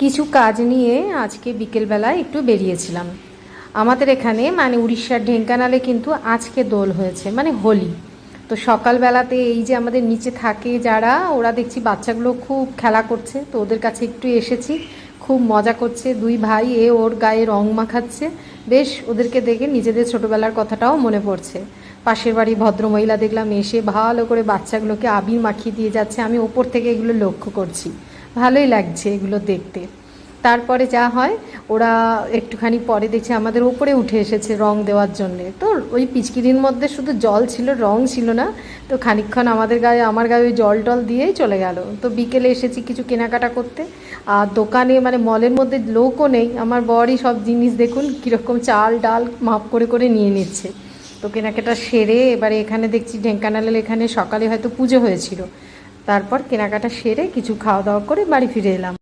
কিছু কাজ নিয়ে আজকে বিকেলবেলায় একটু বেরিয়েছিলাম। আমাদের এখানে মানে উড়িষ্যার ঢেঙ্কানালে কিন্তু আজকে দোল হয়েছে, মানে হোলি। তো সকালবেলাতে এই যে আমাদের নিচে থাকে যারা, ওরা দেখছি বাচ্চাগুলো খুব খেলা করছে, তো ওদের কাছে একটু এসেছি। খুব মজা করছে দুই ভাই, ওর গায়ে রং মাখাচ্ছে। বেশ ওদেরকে দেখে নিজেদের ছোটোবেলার কথাটাও মনে পড়ছে। পাশের বাড়ি ভদ্রমহিলা দেখলাম এসে ভালো করে বাচ্চাগুলোকে আবির মাখিয়ে দিয়ে যাচ্ছে, আমি ওপর থেকে এগুলো লক্ষ্য করছি। ভালোই লাগছে এগুলো দেখতে। তারপরে যা হয়, ওরা একটুখানি পরে দেখছি আমাদের ওপরে উঠে এসেছে রং দেওয়ার জন্যে। তো ওই পিচকিরির মধ্যে শুধু জল ছিল, রং ছিল না। তো খানিকক্ষণ আমাদের গায়ে, আমার গায়ে ওই জল টল দিয়েই চলে গেল। তো বিকেলে এসেছি কিছু কেনাকাটা করতে। আর দোকানে মানে মলের মধ্যে লোকও নেই, আমার বরই সব জিনিস দেখুন কীরকম চাল ডাল মাপ করে করে নিয়ে নিচ্ছে। তো কেনাকাটা সেরে এবারে এখানে দেখছি ঢেঙ্কানালের এখানে সকালে হয়তো পুজো হয়েছিল। তারপর কেনাকাটা সেরে কিছু খাওয়া দাওয়া করে বাড়ি ফিরে এলাম।